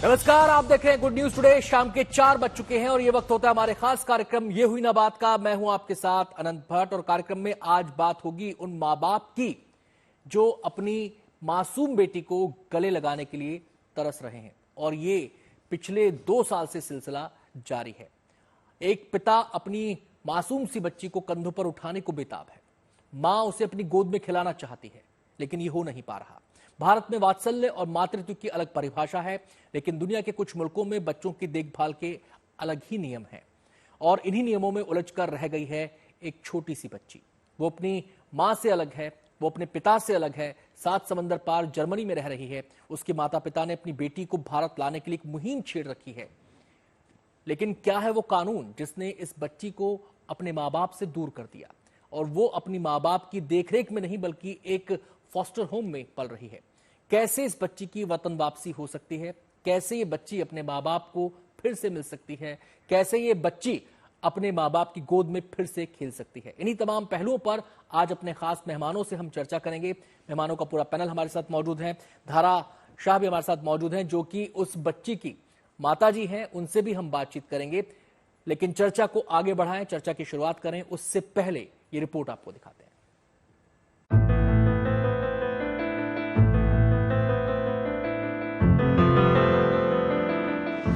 नमस्कार, आप देख रहे हैं गुड न्यूज टुडे। शाम के 4 बज चुके हैं और ये वक्त होता है हमारे खास कार्यक्रम ये हुई ना बात का। मैं हूं आपके साथ अनंत भट्ट और कार्यक्रम में आज बात होगी उन मां बाप की जो अपनी मासूम बेटी को गले लगाने के लिए तरस रहे हैं और ये पिछले 2 साल से सिलसिला जारी है। एक पिता अपनी मासूम सी बच्ची को कंधों पर उठाने को बेताब है। मां उसे अपनी गोद में खिलाना चाहती है लेकिन ये हो नहीं पा रहा। भारत में वात्सल्य और मातृत्व की अलग परिभाषा है, लेकिन दुनिया के कुछ मुल्कों में बच्चों की देखभाल के अलग ही नियम हैं और इन्हीं नियमों में उलझकर रह गई है एक छोटी सी बच्ची। वो अपनी मां से अलग है, वो अपने पिता से अलग है, 7 समंदर पार जर्मनी में रह रही है। उसके माता पिता ने अपनी बेटी को भारत लाने के लिए एक मुहिम छेड़ रखी है, लेकिन क्या है वो कानून जिसने इस बच्ची को अपने मां बाप से दूर कर दिया और वो अपनी मां बाप की देखरेख में नहीं बल्कि एक फॉस्टर होम में पल रही है। कैसे इस बच्ची की वतन वापसी हो सकती है, कैसे ये बच्ची अपने मां बाप को फिर से मिल सकती है, कैसे ये बच्ची अपने मां बाप की गोद में फिर से खेल सकती है, इन्हीं तमाम पहलुओं पर आज अपने खास मेहमानों से हम चर्चा करेंगे। मेहमानों का पूरा पैनल हमारे साथ मौजूद है। धारा शाह भी हमारे साथ मौजूद हैं जो कि उस बच्ची की माताजी हैं, उनसे भी हम बातचीत करेंगे। लेकिन चर्चा को आगे बढ़ाएं, चर्चा की शुरुआत करें उससे पहले ये रिपोर्ट आपको दिखाते हैं।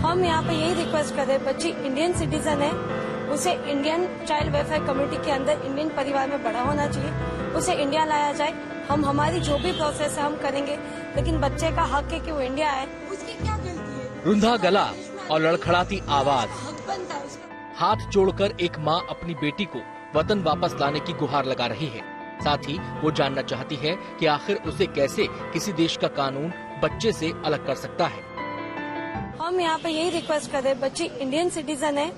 हम यहाँ पे यही रिक्वेस्ट कर रहे हैं, बच्ची इंडियन सिटीजन है, उसे इंडियन चाइल्ड वेलफेयर कमेटी के अंदर इंडियन परिवार में बड़ा होना चाहिए, उसे इंडिया लाया जाए। हम हमारी जो भी प्रोसेस है हम करेंगे, लेकिन बच्चे का हक है कि वो इंडिया आए। उसकी क्या गलती है? रुंधा गला और लड़खड़ाती आवाज, हाथ जोड़कर एक माँ अपनी बेटी को वतन वापस लाने की गुहार लगा रही है। साथ ही वो जानना चाहती है कि आखिर उसे कैसे किसी देश का कानून बच्चे से अलग कर सकता है। हम यहाँ पे यही रिक्वेस्ट कर रहे हैं, बच्ची इंडियन सिटीजन है,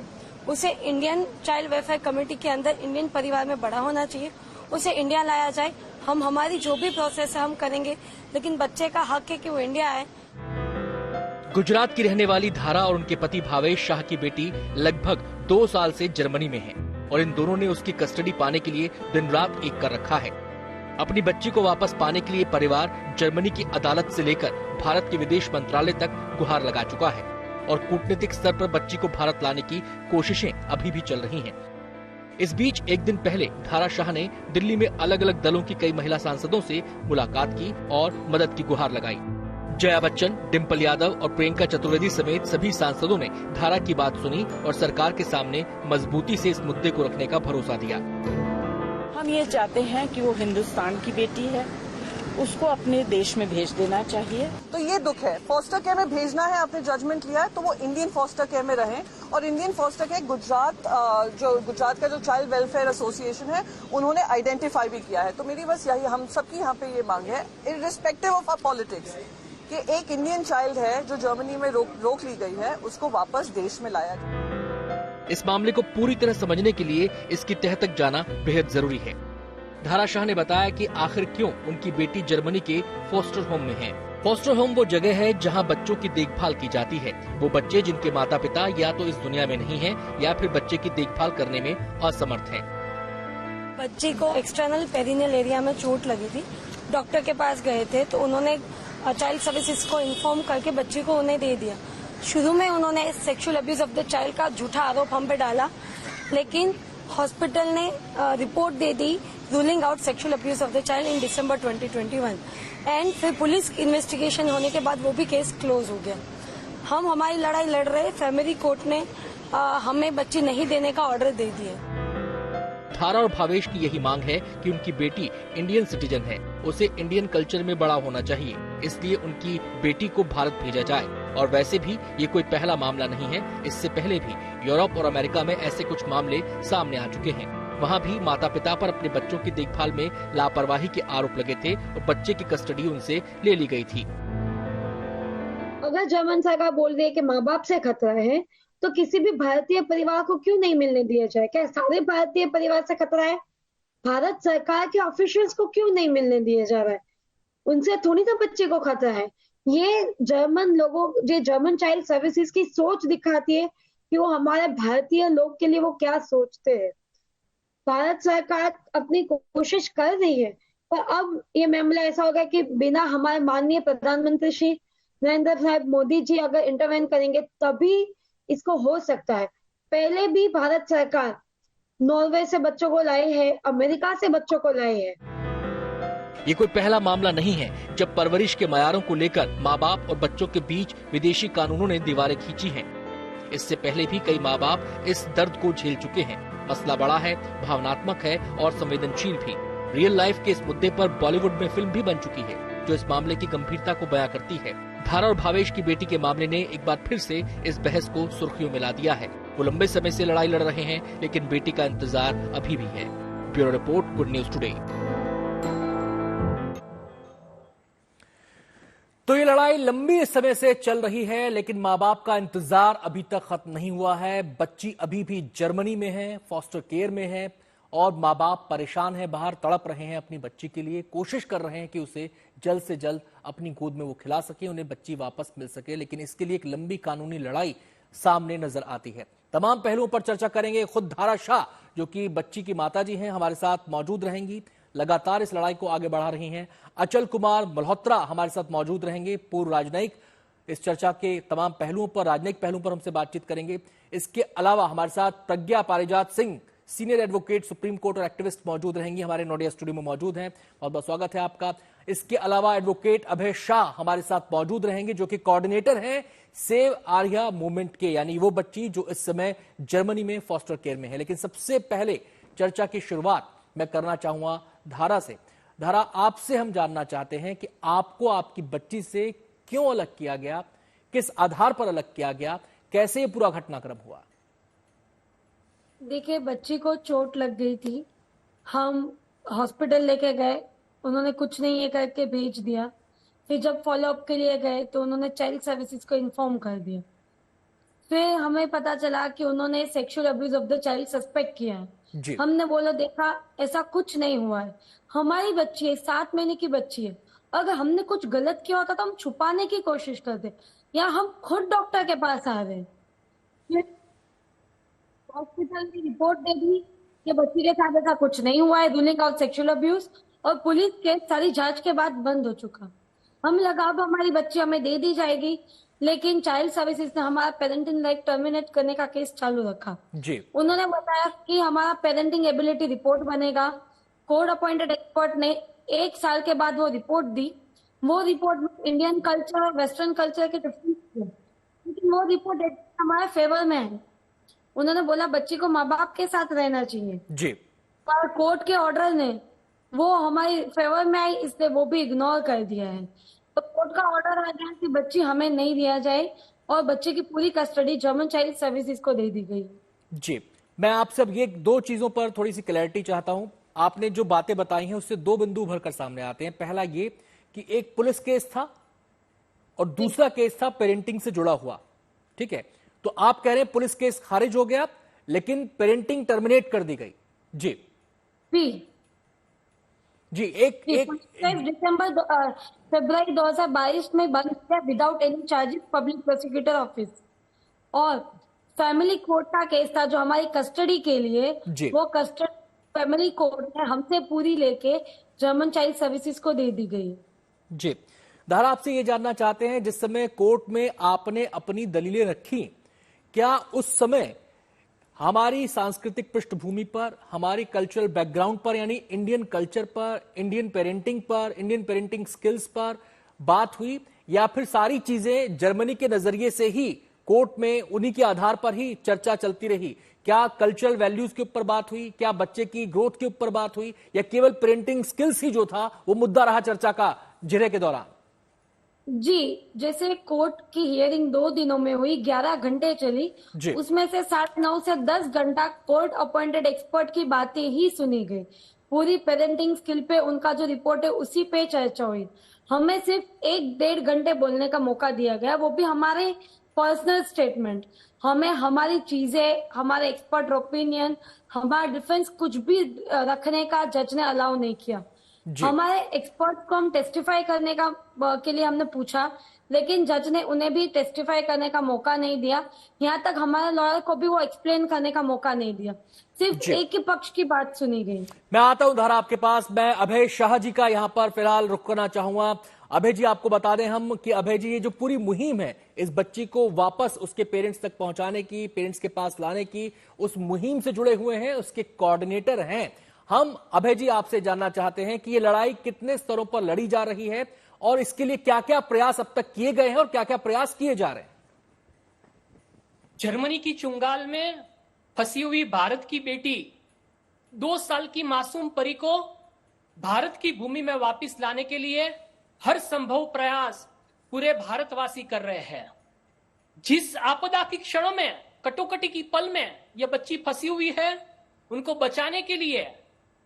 उसे इंडियन चाइल्ड वेलफेयर कमेटी के अंदर इंडियन परिवार में बड़ा होना चाहिए, उसे इंडिया लाया जाए। हम हमारी जो भी प्रोसेस है हम करेंगे, लेकिन बच्चे का हक है कि वो इंडिया आए। गुजरात की रहने वाली धारा और उनके पति भावेश शाह की बेटी लगभग 2 साल से जर्मनी में है और इन दोनों ने उसकी कस्टडी पाने के लिए दिन रात एक कर रखा है। अपनी बच्ची को वापस पाने के लिए परिवार जर्मनी की अदालत से लेकर भारत के विदेश मंत्रालय तक गुहार लगा चुका है और कूटनीतिक स्तर पर बच्ची को भारत लाने की कोशिशें अभी भी चल रही हैं। इस बीच एक दिन पहले धारा शाह ने दिल्ली में अलग अलग दलों की कई महिला सांसदों से मुलाकात की और मदद की गुहार लगाई। जया बच्चन, डिम्पल यादव और प्रियंका चतुर्वेदी समेत सभी सांसदों ने धारा की बात सुनी और सरकार के सामने मजबूती से इस मुद्दे को रखने का भरोसा दिया। हम ये चाहते हैं कि वो हिंदुस्तान की बेटी है, उसको अपने देश में भेज देना चाहिए। तो ये दुख है, फॉस्टर केयर में भेजना है, आपने जजमेंट लिया है तो वो इंडियन फॉस्टर केयर में रहें। और इंडियन फॉस्टर केयर गुजरात का जो चाइल्ड वेलफेयर एसोसिएशन है उन्होंने आइडेंटिफाई भी किया है। तो मेरी बस यही हम सबकी यहाँ पे ये मांग है, इररिस्पेक्टिव ऑफ आवर पॉलिटिक्स, कि एक इंडियन चाइल्ड है जो जर्मनी में रोक ली गई है, उसको वापस देश में लाया जाए। इस मामले को पूरी तरह समझने के लिए इसकी तह तक जाना बेहद जरूरी है। धारा शाह ने बताया कि आखिर क्यों उनकी बेटी जर्मनी के फॉस्टर होम में है। फॉस्टर होम वो जगह है जहां बच्चों की देखभाल की जाती है। वो बच्चे जिनके माता पिता या तो इस दुनिया में नहीं हैं या फिर बच्चे की देखभाल करने में असमर्थ हैं। बच्ची को एक्सटर्नल पेरिनियल एरिया में चोट लगी थी, डॉक्टर के पास गए थे तो उन्होंने चाइल्ड सर्विसेज को इन्फॉर्म करके बच्ची को उन्हें दे दिया। शुरू में उन्होंने sexual abuse of the child का झूठा आरोप हम पे डाला, लेकिन हॉस्पिटल ने report they the ruling out sexual abuse of the child in December 2021 and फिर पुलिस इन्वेस्टिगेशन होने के बाद वो भी केस क्लोज हो गया। हम हमारी लड़ाई लड़ रहे, फैमिली कोर्ट ने हमें बच्ची नहीं देने का ऑर्डर दे दिया। धारा और भावेश की यही मांग है कि उनकी बेटी इंडियन सिटीजन है, उसे इंडियन कल्चर में बड़ा होना चाहिए, इसलिए उनकी बेटी को भारत भेजा जाए। और वैसे भी ये कोई पहला मामला नहीं है, इससे पहले भी यूरोप और अमेरिका में ऐसे कुछ मामले सामने आ चुके हैं। वहाँ भी माता पिता पर अपने बच्चों की देखभाल में लापरवाही के आरोप लगे थे और बच्चे की कस्टडी उनसे ले ली गई थी। अगर जर्मन सरकार बोल रही है कि माँ बाप से खतरा है, तो किसी भी भारतीय परिवार को क्यों नहीं मिलने दिया जाए? क्या सारे भारतीय परिवार से खतरा है? भारत सरकार के ऑफिशियल्स को क्यों नहीं मिलने दिया जा रहा है? उनसे थोड़ी ना बच्चे को खतरा है। ये जर्मन लोगों, जो जर्मन चाइल्ड सर्विसेज की सोच दिखाती है कि वो हमारे भारतीय लोग के लिए वो क्या सोचते हैं। भारत सरकार अपनी कोशिश कर रही है, पर अब ये मामला ऐसा होगा कि बिना हमारे माननीय प्रधानमंत्री श्री नरेंद्र साहब मोदी जी अगर इंटरवेन करेंगे तभी इसको हो सकता है। पहले भी भारत सरकार नॉर्वे से बच्चों को लाए हैं, अमेरिका से बच्चों को लाए हैं। ये कोई पहला मामला नहीं है जब परवरिश के मयारों को लेकर माँ बाप और बच्चों के बीच विदेशी कानूनों ने दीवारें खींची हैं। इससे पहले भी कई माँ बाप इस दर्द को झेल चुके हैं। मसला बड़ा है, भावनात्मक है और संवेदनशील भी। रियल लाइफ के इस मुद्दे पर बॉलीवुड में फिल्म भी बन चुकी है जो इस मामले की गंभीरता को बयां करती है। धारा और भावेश की बेटी के मामले ने एक बार फिर से इस बहस को सुर्खियों में ला दिया है। वो लंबे समय से लड़ाई लड़ रहे हैं, लेकिन बेटी का इंतजार अभी भी है। Bureau report, good news today. तो ये लड़ाई लंबी समय से चल रही है, लेकिन माँ बाप का इंतजार अभी तक खत्म नहीं हुआ है। बच्ची अभी भी जर्मनी में है, फॉस्टर केयर में है और माँ बाप परेशान है, बाहर तड़प रहे हैं अपनी बच्ची के लिए, कोशिश कर रहे हैं कि उसे जल्द से जल्द अपनी गोद में वो खिला सके, उन्हें बच्ची वापस मिल सके। लेकिन इसके लिए एक लंबी कानूनी लड़ाई सामने नजर आती है। तमाम पहलुओं पर चर्चा करेंगे। खुद धारा शाह जो कि बच्ची की माताजी हैं, हमारे साथ मौजूद रहेंगी, लगातार इस लड़ाई को आगे बढ़ा रही हैं। अचल कुमार मल्होत्रा हमारे साथ मौजूद रहेंगे, पूर्व राजनयिक। इस चर्चा के तमाम पहलुओं पर, राजनयिक पहलुओं पर हमसे बातचीत करेंगे। इसके अलावा हमारे साथ प्रज्ञा पारिजात Singh, senior advocate, supreme court और एक्टिविस्ट मौजूद रहेंगी, हमारे नोएडा स्टूडियो में मौजूद हैं। बहुत बहुत स्वागत है आपका। इसके अलावा एडवोकेट अभय शाह हमारे साथ मौजूद रहेंगे जो कि कोऑर्डिनेटर हैं सेव आर्या मूवमेंट के, यानी वो बच्ची जो इस समय जर्मनी में फॉस्टर केयर में है। लेकिन सबसे पहले चर्चा की शुरुआत मैं करना चाहूंगा धारा से। धारा, आपसे हम जानना चाहते हैं कि आपको आपकी बच्ची से क्यों अलग किया गया, किस आधार पर अलग किया गया, कैसे ये पूरा घटनाक्रम हुआ? देखिए, बच्ची को चोट लग गई थी, हम हॉस्पिटल लेके गए, उन्होंने कुछ नहीं ये करके भेज दिया। फिर जब फॉलोअप के लिए गए तो उन्होंने चाइल्ड सर्विसेज को इन्फॉर्म कर दिया। फिर हमें पता चला कि उन्होंने sexual abuse of the child suspect किया है। हमने बोला देखा ऐसा कुछ नहीं हुआ है, हमारी बच्ची है, 7 महीने की बच्ची है, अगर हमने कुछ गलत किया होता तो हम छुपाने की कोशिश करते, या हम खुद डॉक्टर के पास आ रहे। हॉस्पिटल की रिपोर्ट दे दी कि बच्ची के साथ ऐसा कुछ नहीं हुआ है, रूलिंग आउट सेक्सुअल अब्यूज, और पुलिस के सारी जांच के बाद बंद हो चुका। हम लगा अब हमारी बच्ची हमें दे दी जाएगी, लेकिन चाइल्ड सर्विसेज ने हमारा पेरेंटिंग राइट टर्मिनेट करने का केस चालू रखा जी। उन्होंने बताया कि हमारा पेरेंटिंग एबिलिटी रिपोर्ट बनेगा। कोर्ट अपॉइंटेड एक्सपर्ट ने 1 साल के बाद वो रिपोर्ट दी। वो रिपोर्ट इंडियन कल्चर और वेस्टर्न कल्चर के डिफरेंस थे, लेकिन वो रिपोर्ट हमारे फेवर में है। उन्होंने बोला बच्ची को माँ बाप के साथ रहना चाहिए जी, पर कोर्ट के ऑर्डर ने वो हमारे फेवर में आई, इसलिए वो भी इग्नोर कर दिया है। तो कोर्ट का ऑर्डर आ गया कि बच्ची हमें नहीं दिया जाए और बच्चे की पूरी कस्टडी जर्मन चाइल्ड सर्विसेज को दे दी गई जी। मैं आपसे अब ये 2 चीजों पर थोड़ी सी क्लैरिटी चाहता हूं। आपने जो बातें बताई हैं उससे 2 बिंदु भरकर सामने आते हैं। पहला ये कि एक पुलिस केस था और दूसरा केस था पेरेंटिंग से जुड़ा हुआ, ठीक है? तो आप कह रहे हैं पुलिस केस खारिज हो गया लेकिन पेरेंटिंग टर्मिनेट कर दी गई जी जी। एक दिसंबर फरवरी 2022 में बंद किया without any charges public prosecutor office, और फैमिली कोर्ट का केस था जो हमारी कस्टडी के लिए, वो कस्टडी फैमिली कोर्ट ने हमसे पूरी लेके जर्मन चाइल्ड सर्विसेज को दे दी गई जी। धारा, आपसे ये जानना चाहते हैं जिस समय कोर्ट में आपने अपनी दलीलें रखी, क्या उस समय हमारी सांस्कृतिक पृष्ठभूमि पर, हमारी कल्चरल बैकग्राउंड पर, यानी इंडियन कल्चर पर, इंडियन पेरेंटिंग पर, इंडियन पेरेंटिंग स्किल्स पर बात हुई, या फिर सारी चीजें जर्मनी के नजरिए से ही कोर्ट में उन्हीं के आधार पर ही चर्चा चलती रही? क्या कल्चरल वैल्यूज के ऊपर बात हुई, क्या बच्चे की ग्रोथ के ऊपर बात हुई, या केवल पेरेंटिंग स्किल्स ही जो था वो मुद्दा रहा चर्चा का जिरह के दौरान? जी, जैसे कोर्ट की हियरिंग 2 दिनों में हुई, 11 घंटे चली, उसमें से 9:30 से 10 घंटा कोर्ट अपॉइंटेड एक्सपर्ट की बातें ही सुनी गई। पूरी पेरेंटिंग स्किल पे उनका जो रिपोर्ट है उसी पे चर्चा हुई। हमें सिर्फ 1-1.5 घंटे बोलने का मौका दिया गया, वो भी हमारे पर्सनल स्टेटमेंट। हमें हमारी चीजें, हमारे एक्सपर्ट ओपिनियन, हमारा डिफेंस कुछ भी रखने का जज ने अलाउ नहीं किया। हमारे एक्सपर्ट को हम टेस्टिफाई करने का के लिए हमने पूछा लेकिन जज ने उन्हें भी टेस्टिफाई करने का मौका नहीं दिया। यहाँ तक हमारे लॉयर को भी वो एक्सप्लेन करने का मौका नहीं दिया, सिर्फ जी। एक ही पक्ष की बात सुनी गई। मैं आता हूं धारा आपके पास। मैं अभय शाह जी का यहां पर फिलहाल रुख करना चाहूंगा। अभय जी, आपको बता दें हम कि अभय जी, ये जो पूरी मुहिम है इस बच्ची को वापस उसके पेरेंट्स तक पहुंचाने की, पेरेंट्स के पास लाने की, उस मुहिम से जुड़े हुए हैं, उसके कोऑर्डिनेटर हैं। हम अभय जी आपसे जानना चाहते हैं कि ये लड़ाई कितने स्तरों पर लड़ी जा रही है और इसके लिए क्या क्या प्रयास अब तक किए गए हैं और क्या क्या प्रयास किए जा रहे हैं। जर्मनी की चुंगाल में फंसी हुई भारत की बेटी 2 साल की मासूम परी को भारत की भूमि में वापस लाने के लिए हर संभव प्रयास पूरे भारतवासी कर रहे हैं। जिस आपदा की क्षणों में, कटोकटी की पल में यह बच्ची फंसी हुई है, उनको बचाने के लिए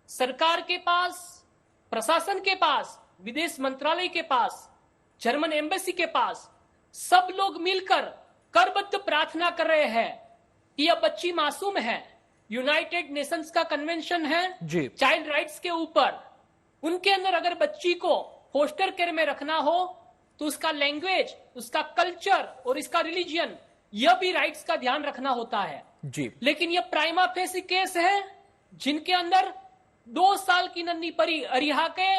सरकार के पास, प्रशासन के पास, विदेश मंत्रालय के पास, जर्मन एम्बेसी के पास सब लोग मिलकर करबद्ध प्रार्थना कर रहे हैं कि यह बच्ची मासूम है। यूनाइटेड नेशंस का कन्वेंशन है जी। चाइल्ड राइट्स के ऊपर, उनके अंदर अगर बच्ची को फोस्टर केयर में रखना हो तो उसका लैंग्वेज, उसका कल्चर और इसका रिलीजियन, यह भी राइट्स का ध्यान रखना होता है जी। लेकिन यह प्राइमा फेसी केस है जिनके अंदर 2 साल की नन्ही परी अरिहा के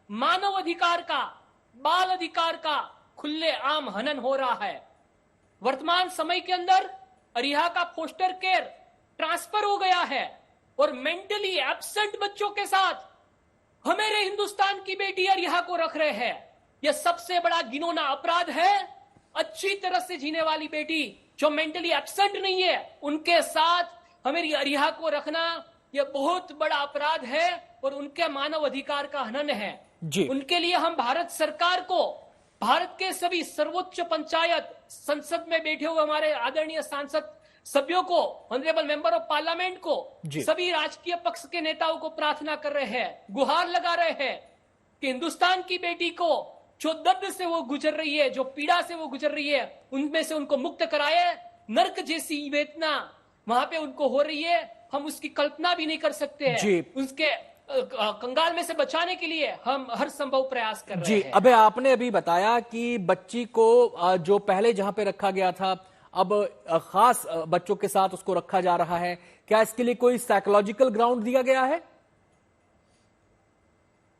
मानव अधिकार का, बाल अधिकार का खुले आम हनन हो रहा है। वर्तमान समय के अंदर अरिहा का फोस्टर केयर ट्रांसफर हो गया है और मेंटली एब्सेंट बच्चों के साथ हमारे हिंदुस्तान की बेटी अरिहा को रख रहे हैं। यह सबसे बड़ा घिनौना अपराध है। अच्छी तरह से जीने वाली बेटी जो मेंटली एब्सेंट नहीं है, उनके साथ हमारी अरिहा को रखना यह बहुत बड़ा अपराध है और उनके मानव अधिकार का हनन है जी। उनके लिए हम भारत सरकार को, भारत के सभी सर्वोच्च पंचायत संसद में बैठे हुए हमारे आदरणीय सांसद सभ्यों को, ऑनरेबल मेंबर ऑफ पार्लियामेंट को, सभी राजकीय पक्ष के नेताओं को प्रार्थना कर रहे हैं, गुहार लगा रहे हैं कि हिंदुस्तान की बेटी को जो दर्द से वो गुजर रही है, जो पीड़ा से वो गुजर रही है, उनमें से उनको मुक्त कराए। नर्क जैसी वेदना वहां पे उनको हो रही है, हम उसकी कल्पना भी नहीं कर सकते हैं। उसके कंगाल में से बचाने के लिए हम हर संभव प्रयास कर रहे हैं। अबे, आपने अभी बताया कि बच्ची को जो पहले जहां पे रखा गया था, अब खास बच्चों के साथ उसको रखा जा रहा है। क्या इसके लिए कोई साइकोलॉजिकल ग्राउंड दिया गया है?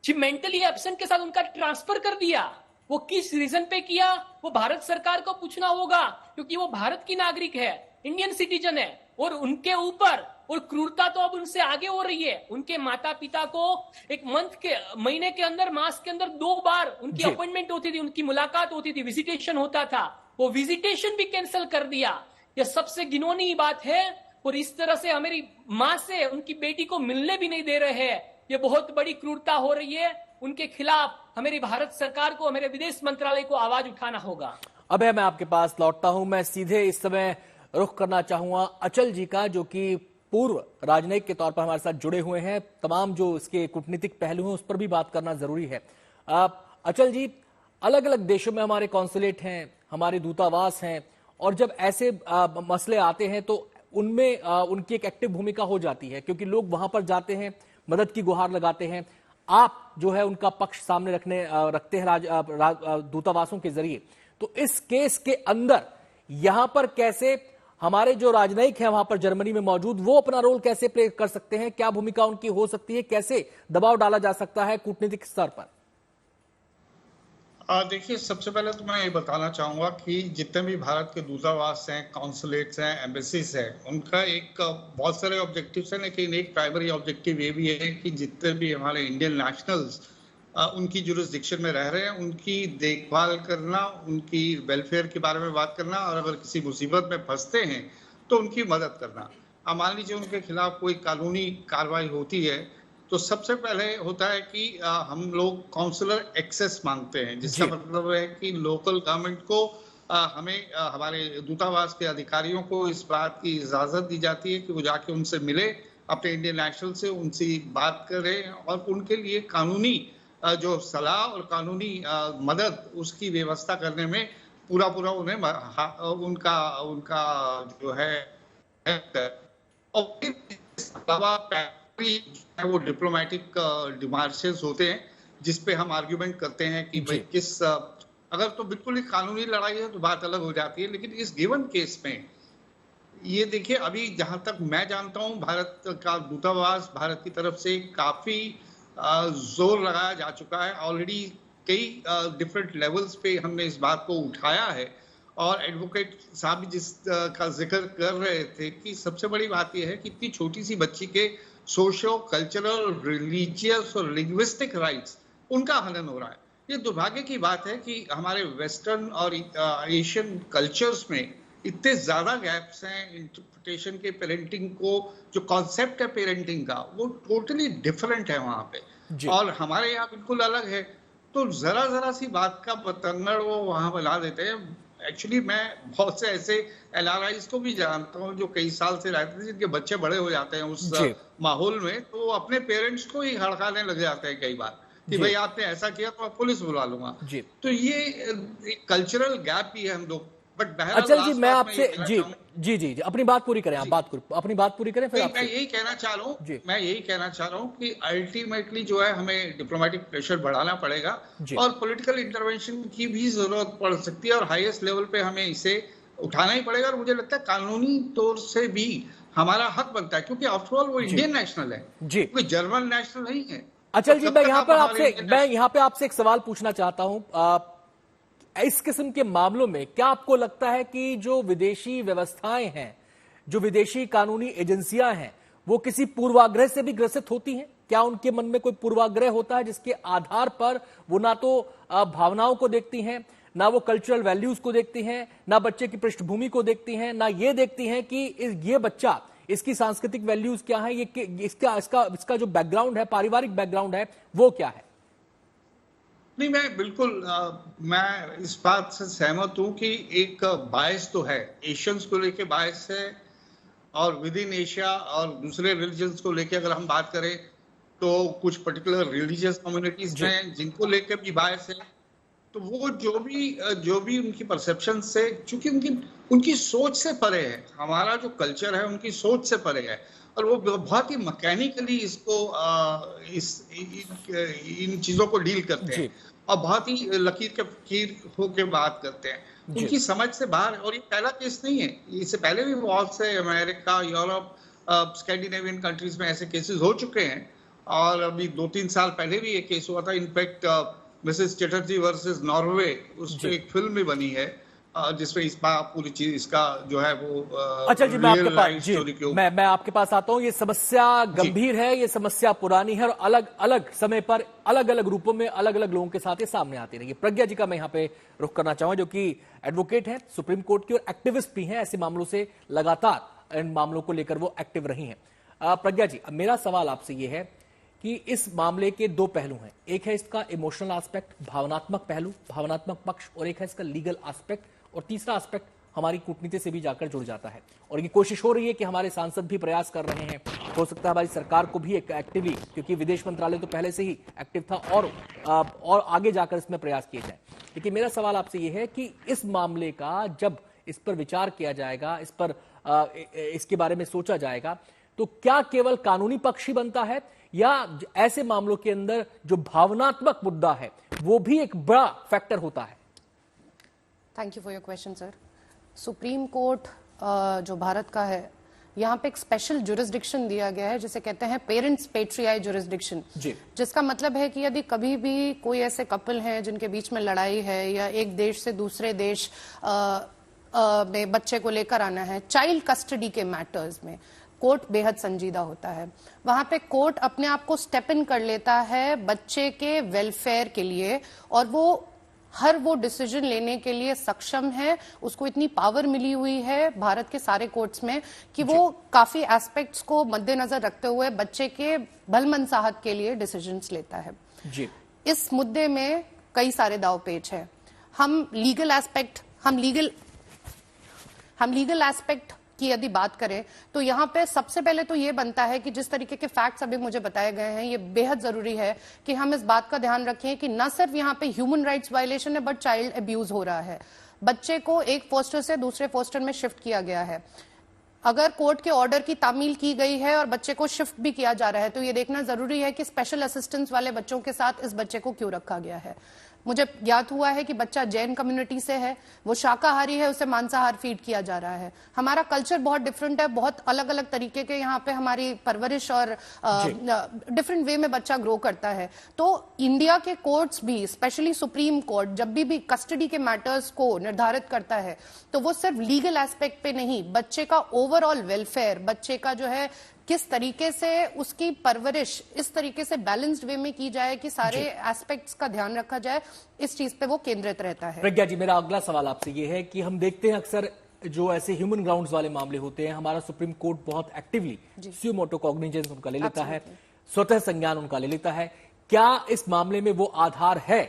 जी, मेंटली एब्सेंट के साथ उनका ट्रांसफर कर दिया। वो किस रीजन पे किया वो भारत सरकार को पूछना होगा, क्योंकि वो भारत की नागरिक है, इंडियन सिटीजन है और उनके ऊपर और क्रूरता तो अब उनसे आगे हो रही है। उनके माता पिता को एक महीने के अंदर, मास के अंदर 2 बार उनकी अपॉइंटमेंट होती थी, उनकी मुलाकात होती थी, विजिटेशन होता था, वो विजिटेशन भी कैंसिल कर दिया। यह सबसे घिनौनी बात है और इस तरह से हमारी मां से उनकी बेटी को मिलने भी नहीं दे रहे हैं। यह बहुत बड़ी क्रूरता हो रही है। उनके खिलाफ हमारी भारत सरकार को, हमारे विदेश मंत्रालय को आवाज उठाना होगा। अब मैं आपके पास लौटता हूं। मैं सीधे इस समय रुख करना चाहूंगा अचल जी का, जो कि पूर्व राजनयिक के तौर पर हमारे साथ जुड़े हुए हैं। तमाम जो इसके कूटनीतिक पहलू हैं उस पर भी बात करना जरूरी है। अचल जी, अलग अलग देशों में हमारे कॉन्सुलेट हैं, हमारे दूतावास हैं, और जब ऐसे मसले आते हैं तो उनमें उनकी एक एक्टिव भूमिका हो जाती है, क्योंकि लोग वहां पर जाते हैं, मदद की गुहार लगाते हैं। आप जो है उनका पक्ष सामने रखते हैं दूतावासों के जरिए। तो इस केस के अंदर यहां पर कैसे हमारे जो राजनयिक हैं वहां पर जर्मनी में मौजूद, वो अपना रोल कैसे प्ले कर सकते हैं? क्या भूमिका उनकी हो सकती है? कैसे दबाव डाला जा सकता है कूटनीतिक स्तर पर? देखिए, सबसे पहले तो मैं ये बताना चाहूँगा कि जितने भी भारत के दूतावास हैं, कॉन्सुलेट्स हैं, एम्बेसीज हैं, उनका एक बहुत सारे ऑब्जेक्टिव्स हैं, लेकिन एक प्राइमरी ऑब्जेक्टिव ये भी है कि जितने भी हमारे इंडियन नेशनल्स उनकी जुरिस्डिक्शन में रह रहे हैं, उनकी देखभाल करना, उनकी वेलफेयर के बारे में बात करना, और अगर किसी मुसीबत में फंसते हैं तो उनकी मदद करना। अब मान लीजिए उनके खिलाफ कोई कानूनी कार्रवाई होती है तो सबसे पहले होता है कि हम लोग काउंसलर एक्सेस मांगते हैं, जिसका मतलब है कि लोकल गवर्नमेंट को हमें हमारे दूतावास के अधिकारियों को इस बात की इजाजत दी जाती है कि वो जाके उनसे मिले, अपने इंडियन नेशनल से उनसे बात करें और उनके लिए कानूनी जो सलाह और कानूनी मदद उसकी व्यवस्था करने में पूरा उन्हें उनका जो है। और वो डिप्लोमेटिक डिमार्शेस होते हैं जिसपे हम आर्ग्यूमेंट करते हैं कि भाई किस अगर तो बिल्कुल ही कानूनी लड़ाई है तो बात अलग हो जाती है, लेकिन इस गिवन केस में ये देखिए, अभी जहां तक मैं जानता हूं भारत का दूतावास, भारत की तरफ से काफी जोर लगाया जा चुका है ऑलरेडी। कई डिफरेंट लेवल्स पे हमने इस बात को उठाया है, और एडवोकेट साहब भी जिस का जिक्र कर रहे थे कि सबसे बड़ी बात यह है कि इतनी छोटी सी बच्ची के सोशो कल्चरल, रिलीजियस और लिंग्विस्टिक राइट्स, उनका हनन हो रहा है। ये दुर्भाग्य की बात है कि हमारे वेस्टर्न और एशियन कल्चर्स में इतने ज्यादा गैप्स हैं इंटरप्रिटेशन के। पेरेंटिंग को जो कॉन्सेप्ट है पेरेंटिंग का, वो टोटली डिफरेंट है वहां पे, और हमारे यहाँ बिल्कुल अलग है। तो जरा सी बात का बतंगड़ वो वहां बना देते हैं। एक्चुअली मैं बहुत से ऐसे LRIs को भी जानता हूँ जो कई साल से रहते थे, जिनके बच्चे बड़े हो जाते हैं उस माहौल में, तो वो अपने पेरेंट्स को ही हड़काने लग जाते हैं कई बार कि भाई आपने ऐसा किया तो मैं पुलिस बुला लूंगा। तो ये कल्चरल गैप भी है हम लोग। बट अच्छा जी, मैं आपसे जी अपनी बात पूरी करें, आप अपनी बात पूरी करें, फिर मैं यही कहना चाह रहा हूँ कि अल्टीमेटली जो है हमें डिप्लोमेटिक प्रेशर बढ़ाना पड़ेगा और पॉलिटिकल इंटरवेंशन की भी जरूरत पड़ सकती है, और हाईएस्ट लेवल पे हमें इसे उठाना ही पड़ेगा। और मुझे लगता है कानूनी तौर से भी हमारा हक बनता है, क्योंकि आफ्टर ऑल वो इंडियन नेशनल है, कोई जर्मन नेशनल नहीं है। अचल जी, मैं यहाँ पे आपसे एक सवाल पूछना चाहता हूँ। इस किस्म के मामलों में क्या आपको लगता है कि जो विदेशी व्यवस्थाएं हैं, जो विदेशी कानूनी एजेंसियां हैं, वो किसी पूर्वाग्रह से भी ग्रसित होती हैं? क्या उनके मन में कोई पूर्वाग्रह होता है जिसके आधार पर वो ना तो भावनाओं को देखती हैं, ना वो कल्चरल वैल्यूज को देखती हैं, ना बच्चे की पृष्ठभूमि को देखती हैं, ना ये देखती हैं कि ये बच्चा, इसकी सांस्कृतिक वैल्यूज क्या है, ये इसका जो बैकग्राउंड है, पारिवारिक बैकग्राउंड है, वो क्या है? नहीं, मैं बिल्कुल मैं इस बात से सहमत हूं कि एक बायस तो है, एशियंस को लेके बायस है, और विद इन एशिया और दूसरे रिलीजन्स को लेके अगर हम बात करें तो कुछ पर्टिकुलर रिलीजियस कम्युनिटीज हैं जिनको लेकर भी बायस है। तो वो जो भी उनकी परसेप्शन से, चूंकि उनकी सोच से परे है, हमारा जो कल्चर है उनकी सोच से परे है, और वो बहुत ही मैकेनिकली इसको इन चीजों को डील करते हैं, और बहुत ही लकीर के फकीर होकर बात करते हैं, उनकी समझ से बाहर। और ये पहला केस नहीं है, इससे पहले भी बहुत से अमेरिका, यूरोप, स्कैंडिनेवियन कंट्रीज में ऐसे केसेस हो चुके हैं, और अभी 2-3 साल पहले भी एक केस हुआ था। In fact Mrs Chatterjee versus Norway, उस पर एक फिल्म भी बनी है जिसमें इस पूरी चीज इसका जो है वो अच्छा जी, मैं आपके पास आता हूं। ये समस्या गंभीर है, ये समस्या पुरानी है, और अलग अलग समय पर अलग अलग रूपों में अलग अलग लोगों के साथ ये सामने आती रही है। प्रज्ञा जी का मैं यहाँ पे रुख करना चाहूंगा, जो कि एडवोकेट है सुप्रीम कोर्ट की और एक्टिविस्ट भी हैं, ऐसे मामलों से लगातार इन मामलों को लेकर वो एक्टिव रही हैं। प्रज्ञा जी, मेरा सवाल आपसे ये है कि इस मामले के दो पहलू हैं, एक है इसका इमोशनल एस्पेक्ट, भावनात्मक पहलू, भावनात्मक पक्ष, और एक है इसका लीगल एस्पेक्ट, और तीसरा एस्पेक्ट हमारी कूटनीति से भी जाकर जुड़ जाता है। और ये कोशिश हो रही है कि हमारे सांसद भी प्रयास कर रहे हैं, हो सकता है हमारी सरकार को भी एक एक्टिवली, क्योंकि विदेश मंत्रालय तो पहले से ही एक्टिव था, और आगे जाकर इसमें प्रयास किए जाए। लेकिन मेरा सवाल आपसे ये है कि इस मामले का जब इस पर विचार किया जाएगा, इस पर इसके बारे में सोचा जाएगा, तो क्या केवल कानूनी पक्ष ही बनता है, या ऐसे मामलों के अंदर जो भावनात्मक मुद्दा है वो भी एक बड़ा फैक्टर होता है? Thank you for your question sir. Supreme court जो भारत का है, यहाँ पे एक स्पेशल जुरिस्डिक्शन दिया गया है जिसे कहते हैं पेरेंट्स पेट्रियाई जुरिस्डिक्शन, जिसका मतलब है कि यदि कभी भी कोई ऐसे कपल हैं जिनके बीच में लड़ाई है, या एक देश से दूसरे देश में बच्चे को लेकर आना है, चाइल्ड कस्टडी के मैटर्स में कोर्ट बेहद संजीदा होता है। वहां पे कोर्ट अपने आप को स्टेप इन कर लेता है बच्चे के वेलफेयर के लिए, और वो हर वो डिसीजन लेने के लिए सक्षम है। उसको इतनी पावर मिली हुई है भारत के सारे कोर्ट्स में कि वो काफी एस्पेक्ट्स को मद्देनजर रखते हुए बच्चे के भलमनसाहत के लिए डिसीजंस लेता है। इस मुद्दे में कई सारे दावपेच है। हम लीगल एस्पेक्ट की यदि बात करें तो यहाँ पे सबसे पहले तो ये बनता है कि जिस तरीके के फैक्ट्स अभी मुझे बताए गए हैं, ये बेहद जरूरी है कि हम इस बात का ध्यान रखें कि न सिर्फ यहाँ पे ह्यूमन राइट्स वायलेशन है, बट चाइल्ड अब्यूज हो रहा है। बच्चे को एक फोस्टर से दूसरे फोस्टर में शिफ्ट किया गया है। अगर कोर्ट के ऑर्डर की तामील की गई है और बच्चे को शिफ्ट भी किया जा रहा है, तो ये देखना जरूरी है कि स्पेशल असिस्टेंस वाले बच्चों के साथ इस बच्चे को क्यों रखा गया है। मुझे ज्ञात हुआ है कि बच्चा जैन कम्युनिटी से है, वो शाकाहारी है, उसे मांसाहार फीड किया जा रहा है। हमारा कल्चर बहुत डिफरेंट है, बहुत अलग अलग तरीके के यहाँ पे हमारी परवरिश और डिफरेंट वे में बच्चा ग्रो करता है। तो इंडिया के कोर्ट्स भी, स्पेशली सुप्रीम कोर्ट, जब भी कस्टडी के मैटर्स को निर्धारित करता है तो वो सिर्फ लीगल एस्पेक्ट पे नहीं, बच्चे का ओवरऑल वेलफेयर, बच्चे का जो है किस तरीके से उसकी परवरिश इस तरीके से बैलेंस्ड वे में की जाए कि सारे एस्पेक्ट्स का ध्यान रखा जाए, इस चीज पे वो केंद्रित रहता है। प्रज्ञा जी, मेरा अगला सवाल आपसे ये है कि हम देखते हैं अक्सर जो ऐसे ह्यूमन ग्राउंड्स वाले मामले होते हैं, हमारा सुप्रीम कोर्ट बहुत एक्टिवली सुओ मोटो कॉग्निजेंस उनका ले लेता है, स्वतः संज्ञान उनका ले लेता है। क्या इस मामले में वो आधार है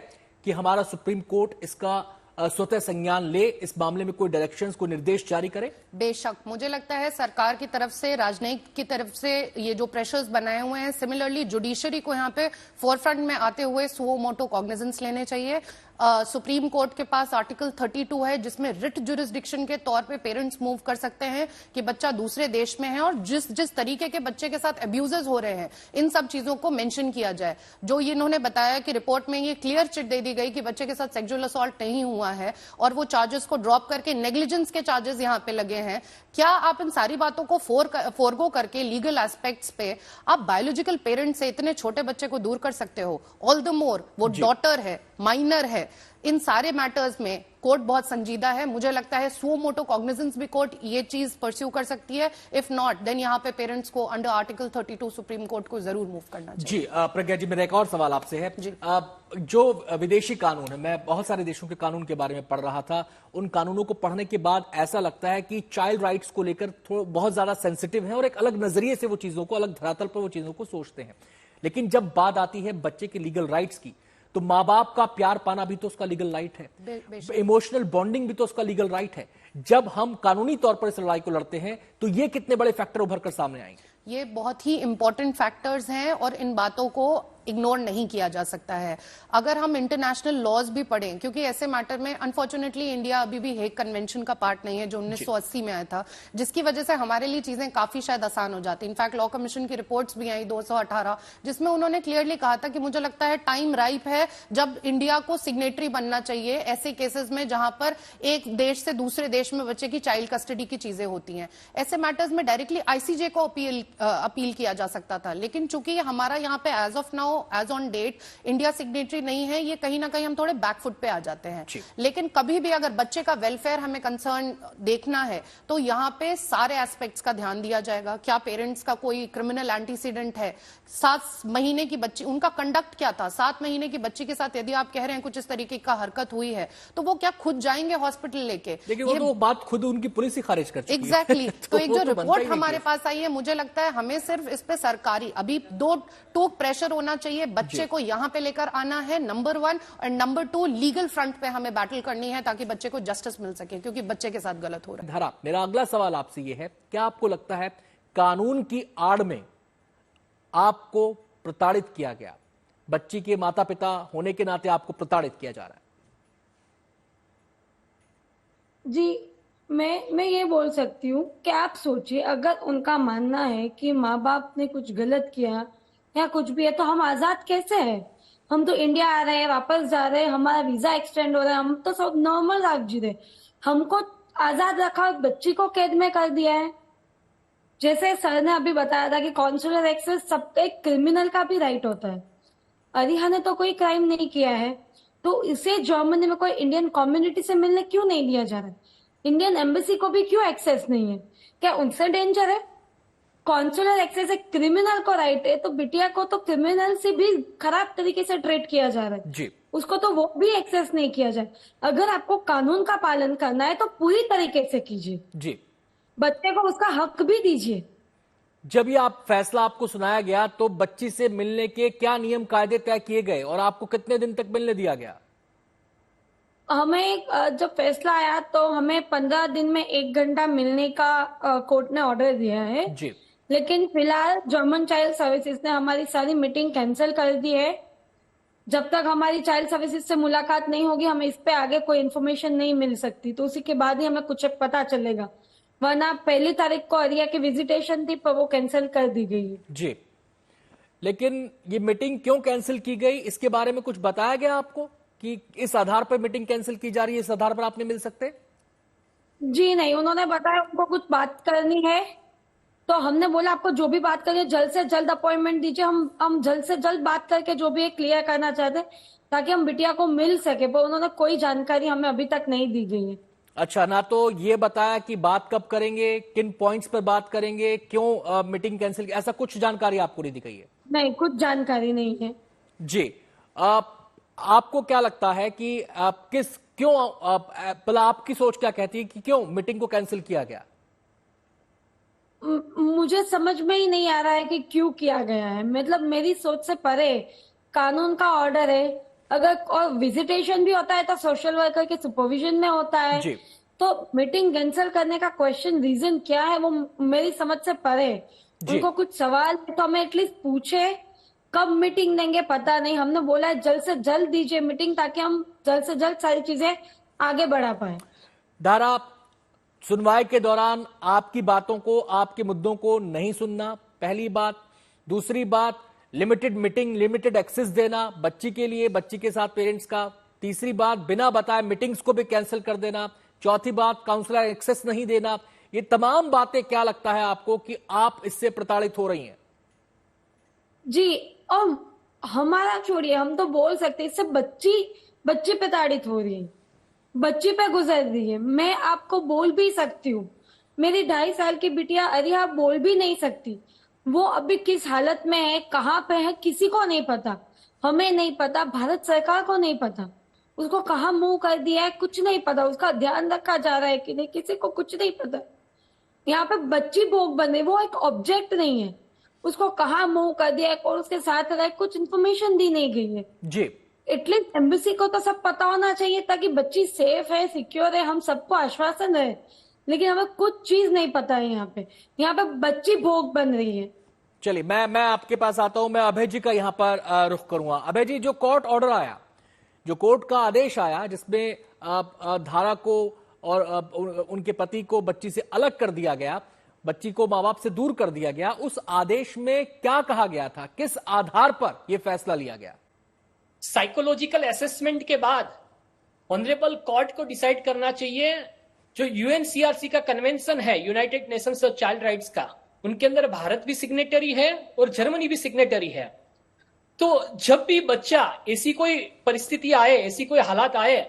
कि हमारा सुप्रीम कोर्ट इसका स्वतः संज्ञान ले, इस मामले में कोई डायरेक्शंस, कोई निर्देश जारी करे? बेशक, मुझे लगता है सरकार की तरफ से, राजनयिक की तरफ से ये जो प्रेशर्स बनाए हुए हैं, सिमिलरली जुडिशरी को यहाँ पे फोरफ्रंट में आते हुए सुओ मोटो कॉग्निजेंस लेने चाहिए। सुप्रीम कोर्ट के पास आर्टिकल 32 है जिसमें रिट जुरिस्डिक्शन के तौर पे पेरेंट्स मूव कर सकते हैं कि बच्चा दूसरे देश में है और जिस तरीके के बच्चे के साथ अब्यूजेस हो रहे हैं, इन सब चीजों को मेंशन किया जाए। जो ये इन्होंने बताया कि रिपोर्ट में ये क्लियर चिट दे दी गई कि बच्चे के साथ सेक्सुअल असॉल्ट नहीं हुआ है और वो चार्जेस को ड्रॉप करके नेग्लिजेंस के चार्जेस यहाँ पे लगे हैं। क्या आप इन सारी बातों को फोरगो करके लीगल एस्पेक्ट्स पे आप बायोलॉजिकल पेरेंट्स से इतने छोटे बच्चे को दूर कर सकते हो? ऑल द मोर वो डॉटर है, माइनर है। इन सारे मैटर्स में कोर्ट बहुत संजीदा है। मुझे लगता है सुओ मोटो कॉग्निजेंस भी कोर्ट ये चीज परस्यू कर सकती है। इफ नॉट, देन यहाँ पे पेरेंट्स को अंडर आर्टिकल 32 सुप्रीम कोर्ट को जरूर मूव करना चाहिए। जी प्रज्ञा जी, मेरा एक और सवाल आपसे है। जो विदेशी कानून है, मैं बहुत सारे देशों के कानून के बारे में पढ़ रहा था, उन कानूनों को पढ़ने के बाद ऐसा लगता है कि चाइल्ड राइट्स को लेकर बहुत ज्यादा सेंसिटिव है और एक अलग नजरिए से वो चीजों को, अलग धरातल पर वो चीजों को सोचते हैं। लेकिन जब बात आती है बच्चे के लीगल राइट्स की, तो माँ बाप का प्यार पाना भी तो उसका लीगल राइट है, इमोशनल बॉन्डिंग भी तो उसका लीगल राइट है। जब हम कानूनी तौर पर इस लड़ाई को लड़ते हैं तो ये कितने बड़े फैक्टर उभर कर सामने आएंगे? ये बहुत ही इंपॉर्टेंट फैक्टर्स हैं और इन बातों को इग्नोर नहीं किया जा सकता है। अगर हम इंटरनेशनल लॉज भी पढ़ें, क्योंकि ऐसे मैटर में अनफॉर्चुनेटली इंडिया अभी भी हेग कन्वेंशन का पार्ट नहीं है जो 1980 में आया था, जिसकी वजह से हमारे लिए चीजें काफी शायद आसान हो जाती। इनफैक्ट लॉ कमीशन की रिपोर्ट्स भी आई 218, जिसमें उन्होंने क्लियरली कहा था कि मुझे लगता है टाइम राइप है जब इंडिया को सिग्नेटरी बनना चाहिए ऐसे केसेस में जहां पर एक देश से दूसरे देश में बच्चे की चाइल्ड कस्टडी की चीजें होती हैं। ऐसे मैटर्स में डायरेक्टली आईसीजे को अपील किया जा सकता था, लेकिन चूंकि हमारा यहाँ पे as of now, as on date, India signatory नहीं है, ये कहीं ना कहीं हम थोड़े बैकफुट पे आ जाते हैं। लेकिन कभी भी अगर बच्चे का वेलफेयर हमें कंसर्न देखना है तो यहाँ पे सारे एस्पेक्ट्स का ध्यान दिया जाएगा। क्या पेरेंट्स का कोई क्रिमिनल एंटीसीडेंट है? 7 महीने की बच्ची, उनका कंडक्ट क्या था? 7 महीने की बच्ची के साथ यदि आप कह रहे हैं कुछ इस तरीके का हरकत हुई है तो वो क्या खुद जाएंगे हॉस्पिटल लेके? लेकिन वो तो बात खुद उनकी पुलिस ही खारिज कर चुकी है। एग्जैक्टली। तो एक जो रिपोर्ट हमारे पास आई है, मुझे लगता है हमें सिर्फ इस पे सरकारी अभी 2 टूक प्रेशर होना चाहिए। बच्चे को यहां पे लेकर आना है, नंबर 1, और नंबर 2 लीगल फ्रंट पे हमें बैटल करनी है ताकि बच्चे को जस्टिस मिल सके, क्योंकि बच्चे के साथ गलत हो रहा है। धरा, मेरा अगला सवाल आपसे ये है, क्या आपको लगता है कानून की आड़ में आपको प्रताड़ित किया गया? बच्ची के माता पिता होने के नाते आपको प्रताड़ित किया जा रहा है? जी, मैं ये बोल सकती हूँ कि आप सोचिए, अगर उनका मानना है कि माँ बाप ने कुछ गलत किया या कुछ भी है तो हम आजाद कैसे हैं? हम तो इंडिया आ रहे हैं, वापस जा रहे हैं, हमारा वीजा एक्सटेंड हो रहा है, हम तो सब नॉर्मल लाइफ जी रहे। हमको आजाद रखा, बच्ची को कैद में कर दिया है। जैसे सर ने अभी बताया था कि कॉन्सुलर एक्सेस सब एक क्रिमिनल का भी राइट होता है। अरिहा ने तो कोई क्राइम नहीं किया है, तो इसे जर्मनी में कोई इंडियन कम्युनिटी से मिलने क्यों नहीं दिया जा रहा है? इंडियन एम्बेसी को भी क्यों एक्सेस नहीं है? क्या उनसे डेंजर है? कॉन्सुलर एक्सेस एक क्रिमिनल को राइट है, तो बिटिया को तो क्रिमिनल से भी खराब तरीके से ट्रीट किया जा रहा है जी। उसको तो वो भी एक्सेस नहीं किया जाए। अगर आपको कानून का पालन करना है तो पूरी तरीके से कीजिए जी, बच्चे को उसका हक भी दीजिए। जब ये फैसला आपको सुनाया गया तो बच्ची से मिलने के क्या नियम कायदे तय किए गए और आपको कितने दिन तक मिलने दिया गया? हमें जब फैसला आया तो हमें 15 दिन में 1 घंटा मिलने का कोर्ट ने ऑर्डर दिया है जी। लेकिन फिलहाल जर्मन चाइल्ड सर्विसेज ने हमारी सारी मीटिंग कैंसिल कर दी है। जब तक हमारी चाइल्ड सर्विसेज से मुलाकात नहीं होगी हमें इस पे आगे कोई इन्फॉर्मेशन नहीं मिल सकती, तो उसी के बाद ही हमें कुछ पता चलेगा। वरना 1 तारीख को अरिया की विजिटेशन थी पर वो कैंसिल कर दी गई है। जी, लेकिन ये मीटिंग क्यों कैंसिल की गई, इसके बारे में कुछ बताया गया आपको कि इस आधार पर मीटिंग कैंसिल की जा रही है, इस आधार पर आपने मिल सकते? जी नहीं, उन्होंने बताया उनको कुछ बात करनी है, तो हमने बोला आपको जो भी बात करनी है जल्द से जल्द अपॉइंटमेंट दीजिए, हम जल्द से जल्द बात करके जो भी है क्लियर करना चाहते हैं ताकि हम बिटिया को मिल सके, पर उन्होंने कोई जानकारी हमें अभी तक नहीं दी गई है। अच्छा, ना तो ये बताया कि बात कब करेंगे, किन पॉइंट्स पर बात करेंगे, क्यों मीटिंग कैंसिल, ऐसा कुछ जानकारी आपको नहीं दी गई है? नहीं, कुछ जानकारी नहीं है जी। आपको क्या लगता है कि भला आपकी सोच क्या कहती है कि क्यों मीटिंग को कैंसिल किया गया? मुझे समझ में ही नहीं आ रहा है कि क्यों किया गया है। मतलब मेरी सोच से परे, कानून का ऑर्डर है, अगर और विजिटेशन भी होता है तो सोशल वर्कर के सुपरविजन में होता है जी। तो मीटिंग कैंसिल करने का क्वेश्चन रीजन क्या है वो मेरी समझ से परे। उनको कुछ सवाल है तो हमें एटलीस्ट पूछे, कब मीटिंग देंगे पता नहीं। हमने बोला है जल्द से जल्द दीजिए मीटिंग ताकि हम जल्द से जल्द सारी चीजें आगे बढ़ा पाए। धारा, सुनवाई के दौरान आपकी बातों को, आपके मुद्दों को नहीं सुनना, पहली बात। दूसरी बात, लिमिटेड मीटिंग, लिमिटेड एक्सेस देना बच्ची के लिए, बच्ची के साथ पेरेंट्स का। तीसरी बात, बिना बताए मीटिंग्स को भी कैंसिल कर देना। चौथी बात, काउंसलर एक्सेस नहीं देना। ये तमाम बातें क्या लगता है आपको कि आप इससे प्रताड़ित हो रही हैं? जी, और हमारा छोड़िए, हम तो बोल सकते इससे बच्ची प्रताड़ित हो रही है, बच्ची पे गुजर रही है। मैं आपको बोल भी सकती हूँ, मेरी 2.5 साल की बिटिया अरिहा बोल भी नहीं सकती। वो अभी किस हालत में है, कहाँ पे है, किसी को नहीं पता। हमें नहीं पता, भारत सरकार को नहीं पता, उसको कहाँ मुंह कर दिया है कुछ नहीं पता, उसका ध्यान रखा जा रहा है कि नहीं किसी को कुछ नहीं पता। यहाँ पे बच्ची भोग बन रही, वो एक ऑब्जेक्ट नहीं है, उसको कहाँ मुंह कर दिया है और उसके साथ रह कुछ इन्फॉर्मेशन दी नहीं गई है। जी, एटलीस्ट एम्बेसी को तो सब पता होना चाहिए ताकि बच्ची सेफ है, सिक्योर है, हम सबको आश्वासन है। लेकिन हमें कुछ चीज नहीं पता है। यहाँ पे बच्ची भोग बन रही है। चलिए मैं आपके पास आता हूं। मैं अभय जी का यहां पर रुख करूंगा। अभय जी, जो कोर्ट ऑर्डर आया, जो कोर्ट का आदेश आया जिसमें धारा को और उनके पति को बच्ची से अलग कर दिया गया, बच्ची को मां बाप से दूर कर दिया गया, उस आदेश में क्या कहा गया था, किस आधार पर यह फैसला लिया गया? साइकोलॉजिकल असेसमेंट के बाद ऑनरेबल कोर्ट को डिसाइड करना चाहिए। जो यूएनसीआरसी का कन्वेंशन है, United Nations of child rights का, उनके अंदर भारत भी सिग्नेटरी है और जर्मनी भी सिग्नेटरी है। तो जब भी बच्चा ऐसी कोई परिस्थिति आए, ऐसी कोई हालात आए,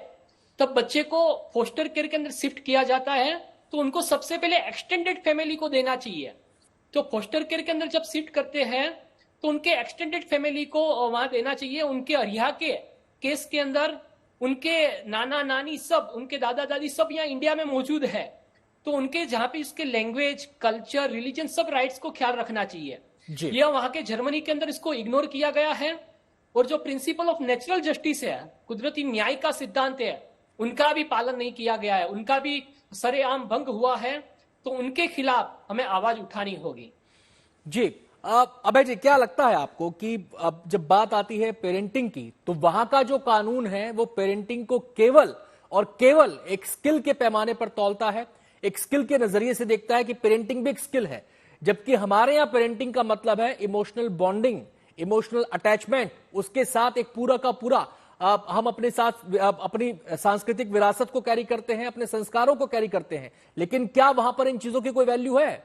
तब बच्चे को फोस्टर केयर के अंदर शिफ्ट किया जाता है, तो उनको सबसे पहले एक्सटेंडेड फैमिली को देना चाहिए। तो फोस्टर केयर के अंदर जब शिफ्ट करते हैं तो उनके एक्सटेंडेड फैमिली को वहां देना चाहिए। उनके अरिहा के केस के अंदर उनके नाना नानी सब, उनके दादा दादी सब यहाँ इंडिया में मौजूद है, तो उनके जहां पे उसके लैंग्वेज, कल्चर, रिलीजन, सब राइट्स को ख्याल रखना चाहिए। ये वहां के जर्मनी के अंदर इसको इग्नोर किया गया है। और जो प्रिंसिपल ऑफ नेचुरल जस्टिस है, कुदरती न्याय का सिद्धांत है, उनका भी पालन नहीं किया गया है, उनका भी सरेआम भंग हुआ है। तो उनके खिलाफ हमें आवाज उठानी होगी। जी, अभय जी, क्या लगता है आपको कि अब जब बात आती है पेरेंटिंग की, तो वहां का जो कानून है वो पेरेंटिंग को केवल और केवल एक स्किल के पैमाने पर तौलता है, एक स्किल के नजरिए से देखता है कि पेरेंटिंग भी एक स्किल है, जबकि हमारे यहां पेरेंटिंग का मतलब है इमोशनल बॉन्डिंग, इमोशनल अटैचमेंट, उसके साथ एक पूरा का पूरा हम अपने साथ अपनी सांस्कृतिक विरासत को कैरी करते हैं, अपने संस्कारों को कैरी करते हैं। लेकिन क्या वहां पर इन चीजों की कोई वैल्यू है?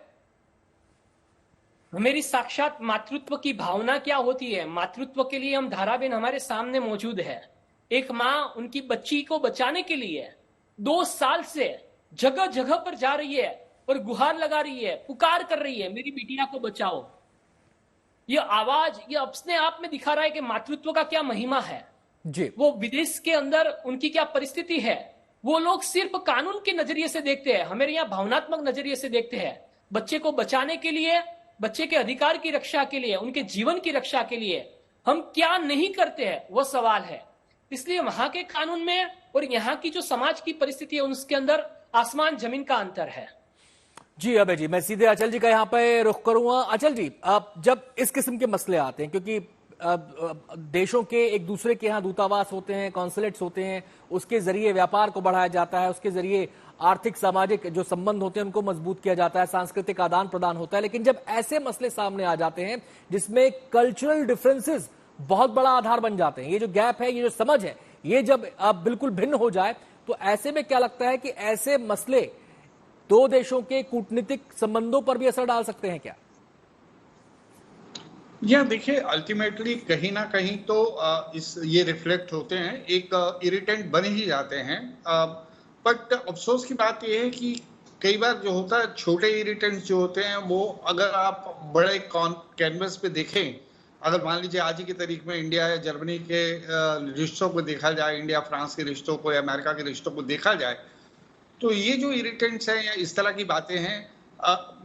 मेरी साक्षात मातृत्व की भावना क्या होती है, मातृत्व के लिए हम धाराबेन हमारे सामने मौजूद है। एक माँ उनकी बच्ची को बचाने के लिए 2 साल से जगह जगह पर जा रही है और गुहार लगा रही है, पुकार कर रही है, मेरी बिटिया को बचाओ। ये आवाज, ये अपने आप में दिखा रहा है कि मातृत्व का क्या महिमा है जी। वो विदेश के अंदर उनकी क्या परिस्थिति है, वो लोग सिर्फ कानून के नजरिए से देखते हैं, हमारे यहाँ भावनात्मक नजरिए से देखते हैं। बच्चे को बचाने के लिए, बच्चे के अधिकार की रक्षा के लिए, उनके जीवन की रक्षा के लिए हम क्या नहीं करते हैं, वो सवाल है। इसलिए वहां के कानून में और यहाँ की जो समाज की परिस्थिति है, उसके अंदर आसमान जमीन का अंतर है। जी अभय जी, मैं सीधे अचल जी का यहाँ पे रुख करूंगा। अचल जी, जब इस किस्म के मसले आते हैं, क्योंकि देशों के एक दूसरे के यहाँ दूतावास होते हैं, कॉन्सुलेट्स होते हैं, उसके जरिए व्यापार को बढ़ाया जाता है, उसके जरिए आर्थिक सामाजिक जो संबंध होते हैं उनको मजबूत किया जाता है, सांस्कृतिक आदान प्रदान होता है। लेकिन जब ऐसे मसले सामने आ जाते हैं जिसमें कल्चरल डिफरेंसेस बहुत बड़ा आधार बन जाते हैं, ये जो गैप है, ये जो समझ है, ये जब अब बिल्कुल भिन्न हो जाए तो ऐसे में क्या लगता है कि ऐसे मसले दो देशों के कूटनीतिक संबंधों पर भी असर डाल सकते हैं क्या? या देखिए, अल्टीमेटली कहीं ना कहीं तो ये रिफ्लेक्ट होते हैं, एक इरिटेंट बन ही जाते हैं। बट अफसोस की बात यह है कि कई बार जो होता है, छोटे इरिटेंट्स जो होते हैं वो अगर आप बड़े कैनवस पे देखें, अगर मान लीजिए आज ही की तारीख में इंडिया या जर्मनी के रिश्तों को देखा जाए, इंडिया फ्रांस के रिश्तों को या अमेरिका के रिश्तों को देखा जाए, तो ये जो इरिटेंट्स हैं या इस तरह की बातें हैं,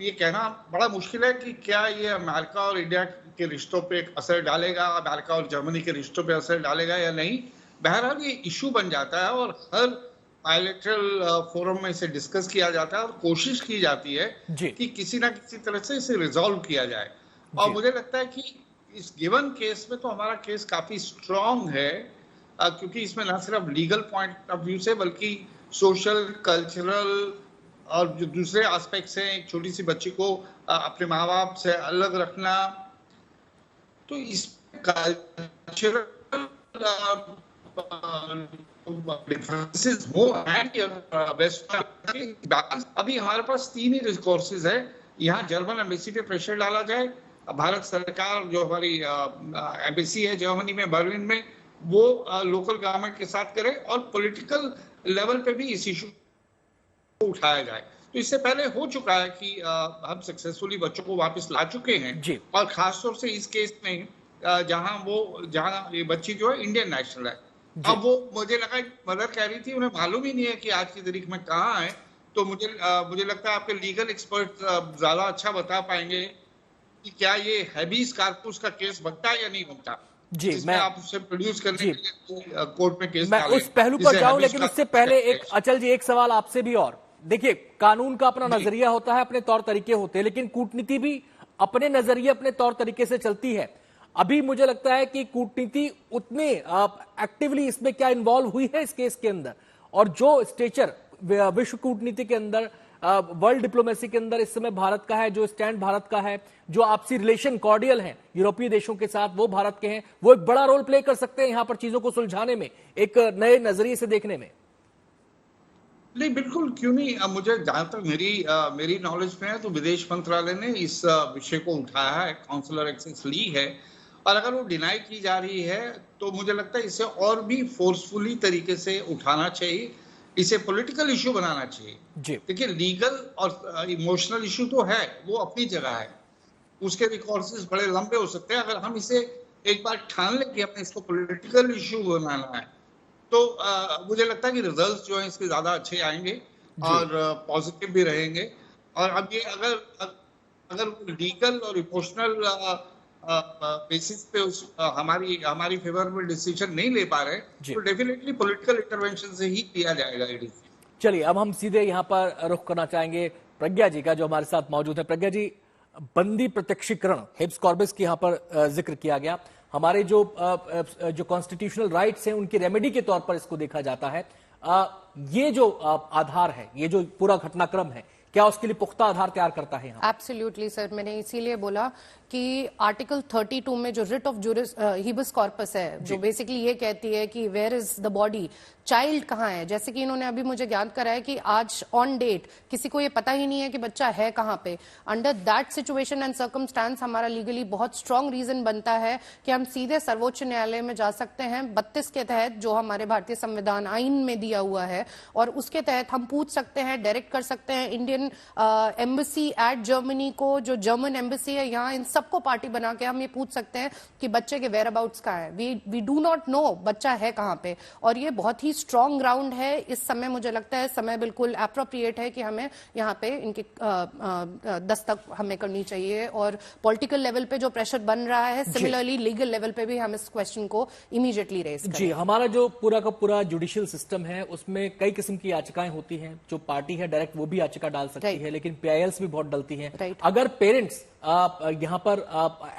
ये कहना बड़ा मुश्किल है कि क्या ये अमेरिका और इंडिया के रिश्तों पे एक असर डालेगा, अमेरिका और जर्मनी के रिश्तों पे असर डालेगा या नहीं। बहरहाल ये इशू बन जाता है और हर बायलैटरल फोरम में इसे डिस्कस किया जाता है और कोशिश की जाती है कि किसी ना किसी तरह से इसे रिजॉल्व किया जाए। और मुझे लगता है कि इस गिवन केस में तो हमारा केस काफी स्ट्रांग है, क्योंकि इसमें ना सिर्फ लीगल पॉइंट ऑफ व्यू से बल्कि सोशल, कल्चरल और जो दूसरे एस्पेक्ट्स हैं, एक छोटी सी बच्ची को अपने माँ बाप से अलग रखना, तो इस कल्चरल डिफरेंसेस हो अभी हमारे पास 3 ही रिसोर्सेज है। यहाँ जर्मन एम्बेसी पे प्रेशर डाला जाए, भारत सरकार जो हमारी एम्बेसी है जर्मनी में, बर्लिन में, वो लोकल गवर्नमेंट के साथ करे और पॉलिटिकल लेवल पे भी इस इशू को उठाया जाए। तो इससे पहले हो चुका है कि हम सक्सेसफुली बच्चों को वापस ला चुके हैं, और खासतौर से इस केस में जहां ये बच्ची जो है इंडियन नेशनल है। अब वो, मुझे लगा मदर कह रही थी उन्हें मालूम ही नहीं है कि आज की तारीख में कहाँ है, तो मुझे लगता है आपके लीगल एक्सपर्ट ज्यादा अच्छा बता पाएंगे कि क्या ये हैबीस कार्पस का केस बनता है या नहीं बनता। जी, मैं आप उससे प्रोड्यूस करने के लिए कोर्ट में केस मैं उस पहलू पर जाऊं, लेकिन उससे पहले एक अचल जी, एक सवाल आपसे भी और। देखिए, कानून का अपना नजरिया होता है, अपने तौर तरीके होते हैं, लेकिन कूटनीति भी अपने नजरिए, अपने तौर तरीके से चलती है। अभी मुझे लगता है कि कूटनीति उतने एक्टिवली इसमें क्या इन्वॉल्व हुई है इस केस के अंदर, और जो स्टेचर विश्व कूटनीति के अंदर, वर्ल्ड डिप्लोमेसी के अंदर इस समय भारत का है, जो स्टैंड भारत का है, जो आपसी रिलेशन कॉर्डियल है यूरोपीय देशों के साथ, वो भारत के हैं, वो एक बड़ा रोल प्ले कर सकते हैं यहां पर चीजों को सुलझाने में, एक नए नजरिए से देखने में। नहीं, बिल्कुल, क्यों नहीं। मुझे जहां तक मेरी नॉलेज में है तो विदेश मंत्रालय ने इस विषय को उठाया है, काउंसलर एक्सेस ली है, और अगर वो डिनाई की जा रही है तो मुझे लगता है इसे और भी फोर्सफुली तरीके से उठाना चाहिए, इसे पॉलिटिकल इशू बनाना चाहिए। देखिए, लीगल और इमोशनल इशू तो है, वो अपनी जगह है, उसके रिकॉर्सेस बड़े लंबे हो सकते हैं। अगर हम इसे एक बार ठान लें कि हमने इसको पॉलिटिकल इशू बनाना है, तो मुझे लगता है कि रिजल्ट्स जो हैं इसके ज्यादा अच्छे आएंगे और पॉजिटिव भी रहेंगे। और अब ये अगर लीगल और इमोशनल बेसिस पे हमारी फेवर में डिसीजन नहीं ले पा रहे, तो डेफिनेटली पॉलिटिकल इंटरवेंशन से ही किया जाएगा। चलिए, अब हम सीधे यहाँ पर रुख करना चाहेंगे प्रज्ञा जी का, जो हमारे साथ मौजूद है। प्रज्ञा जी, बंदी प्रत्यक्षीकरण, हेब्स कॉर्पस की यहाँ पर जिक्र किया गया, हमारे जो कॉन्स्टिट्यूशनल राइट्स हैं उनकी रेमेडी के तौर पर इसको देखा जाता है। ये जो आधार है, ये जो पूरा घटनाक्रम है, क्या उसके लिए पुख्ता आधार तैयार करता है? एब्सोल्युटली सर, मैंने इसीलिए बोला कि आर्टिकल 32 में जो रिट ऑफ हिबस कॉर्पस है, जो बेसिकली ये कहती है कि where is the body, child कहाँ है, जैसे कि इन्होंने अभी मुझे ज्ञात कराया कि आज ऑन डेट किसी को ये पता ही नहीं है कि बच्चा है कहाँ पे। Under that situation and circumstance हमारा लीगली बहुत स्ट्रांग रीजन बनता है कि हम सीधे सर्वोच्च न्यायालय में जा सकते हैं 32 के तहत, जो हमारे भारतीय संविधान आइन में दिया हुआ है, और उसके तहत हम पूछ सकते हैं, डायरेक्ट कर सकते हैं इंडियन एम्बेसी एट जर्मनी को, जो जर्मन एम्बेसी है यहाँ, इन सबको पार्टी बना के हम ये पूछ सकते हैं कि बच्चे के वेयर अबाउट्स कहाँ है। वी डू नॉट नो बच्चा है कहाँ पे, और ये बहुत ही स्ट्रॉन्ग ग्राउंड है। इस समय मुझे लगता है समय बिल्कुल एप्रोप्रिएट है कि हमें यहाँ पे इनकी दस्तक हमें करनी चाहिए, और पॉलिटिकल लेवल पे जो प्रेशर बन रहा है, सिमिलरली लीगल लेवल पे भी हम इस क्वेश्चन को इमीडिएटली रेज करें। जी, हमारा जो पूरा का पूरा जुडिशियल सिस्टम है उसमें कई किस्म की याचिकाएं होती हैं, जो पार्टी है डायरेक्ट वो भी याचिका डाल सकती है, लेकिन पीआईएल्स भी बहुत डलती हैं। अगर पेरेंट्स यहाँ पर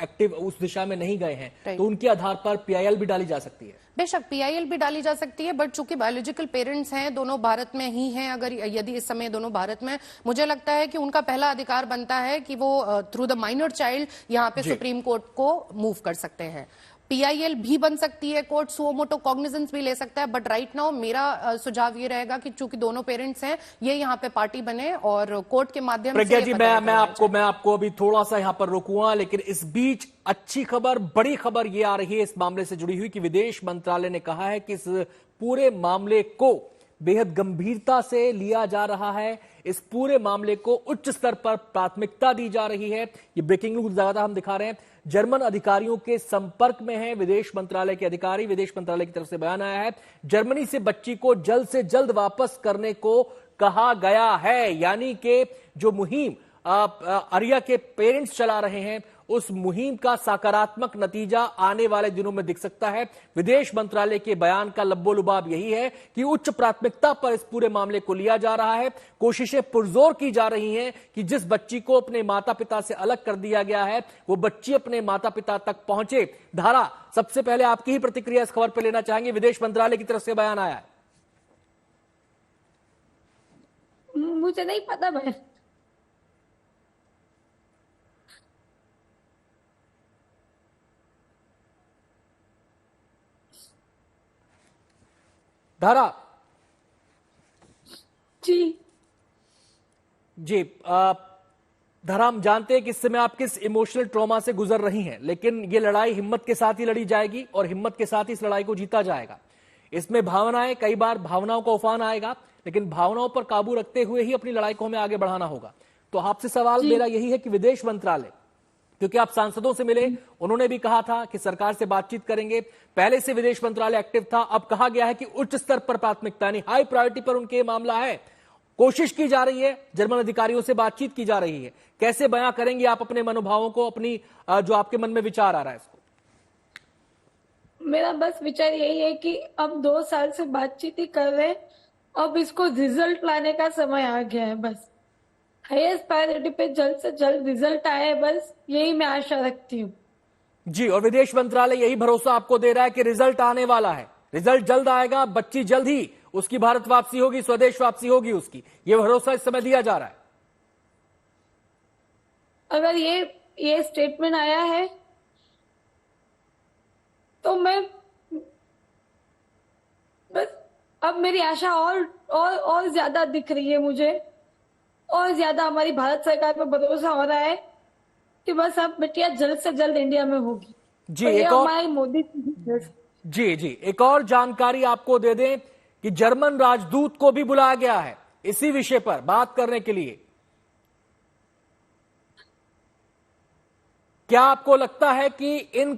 एक्टिव उस दिशा में नहीं गए हैं तो उनके आधार पर पीआईएल भी डाली जा सकती है। बेशक पीआईएल भी डाली जा सकती है, बट चूंकि बायोलॉजिकल पेरेंट्स हैं, दोनों भारत में ही हैं, अगर यदि इस समय दोनों भारत में, मुझे लगता है कि उनका पहला अधिकार बनता है कि वो थ्रू द माइनर चाइल्ड यहाँ पे सुप्रीम कोर्ट को मूव कर सकते हैं। PIL भी बन सकती है, कोर्ट सुओ मोटो कॉग्निजेंस भी ले सकता है, बट राइट नाउ मेरा सुझाव ये रहेगा कि चूंकि दोनों पेरेंट्स हैं, ये यहाँ पे पार्टी बने और कोर्ट के माध्यम से। प्रज्ञा जी, मैं आपको अभी थोड़ा सा यहाँ पर रोकूंगा, लेकिन इस बीच अच्छी खबर, बड़ी खबर ये आ रही है इस मामले से जुड़ी हुई कि विदेश मंत्रालय ने कहा है कि इस पूरे मामले को बेहद गंभीरता से लिया जा रहा है, इस पूरे मामले को उच्च स्तर पर प्राथमिकता दी जा रही है। ये ब्रेकिंग न्यूज ज्यादा हम दिखा रहे हैं। जर्मन अधिकारियों के संपर्क में है विदेश मंत्रालय के अधिकारी, विदेश मंत्रालय की तरफ से बयान आया है, जर्मनी से बच्ची को जल्द से जल्द वापस करने को कहा गया है। यानी कि जो मुहिम आर्या के पेरेंट्स चला रहे हैं, उस मुहिम का सकारात्मक नतीजा आने वाले दिनों में दिख सकता है। विदेश मंत्रालय के बयान का लब्बो-लुबाब यही है कि उच्च प्राथमिकता पर इस पूरे मामले को लिया जा रहा है। कोशिशें पुरजोर की जा रही हैं कि जिस बच्ची को अपने माता पिता से अलग कर दिया गया है, वो बच्ची अपने माता पिता तक पहुंचे। धारा, सबसे पहले आपकी ही प्रतिक्रिया इस खबर पर लेना चाहेंगे। विदेश मंत्रालय की तरफ से बयान आया है। मुझे नहीं पता भाई। धारा जी धारा, हम जानते हैं कि इस समय आप किस इमोशनल ट्रॉमा से गुजर रही हैं, लेकिन ये लड़ाई हिम्मत के साथ ही लड़ी जाएगी और हिम्मत के साथ ही इस लड़ाई को जीता जाएगा। इसमें भावनाएं, कई बार भावनाओं का उफान आएगा, लेकिन भावनाओं पर काबू रखते हुए ही अपनी लड़ाई को हमें आगे बढ़ाना होगा। तो आपसे सवाल मेरा यही है कि विदेश मंत्रालय, क्योंकि आप सांसदों से मिले, उन्होंने भी कहा था कि सरकार से बातचीत करेंगे, पहले से विदेश मंत्रालय एक्टिव था, अब कहा गया है कि उच्च स्तर पर प्राथमिकता यानी हाई प्रायोरिटी पर उनके मामला है, कोशिश की जा रही है, जर्मन अधिकारियों से बातचीत की जा रही है। कैसे बयां करेंगे आप अपने मनोभावों को, अपनी जो आपके मन में विचार आ रहा है इसको? मेरा बस विचार यही है कि अब 2 साल से बातचीत ही कर रहे हैं, अब इसको रिजल्ट लाने का समय आ गया है। बस हाईएस्ट प्रायोरिटी पे जल्द से जल्द रिजल्ट आए, बस यही मैं आशा रखती हूँ जी। और विदेश मंत्रालय यही भरोसा आपको दे रहा है कि रिजल्ट आने वाला है, रिजल्ट जल्द आएगा, बच्ची जल्द ही उसकी भारत वापसी होगी, स्वदेश वापसी होगी उसकी, ये भरोसा इस समय दिया जा रहा है। अगर ये स्टेटमेंट आया है तो मैं बस, अब मेरी आशा और ज्यादा दिख रही है मुझे, और ज्यादा हमारी भारत सरकार पर भरोसा हो रहा है कि बस अब बिटिया जल्द से जल्द इंडिया में होगी जी। तो एक और हमारी मोदी जी एक और जानकारी आपको दे दें कि जर्मन राजदूत को भी बुलाया गया है इसी विषय पर बात करने के लिए। क्या आपको लगता है कि इन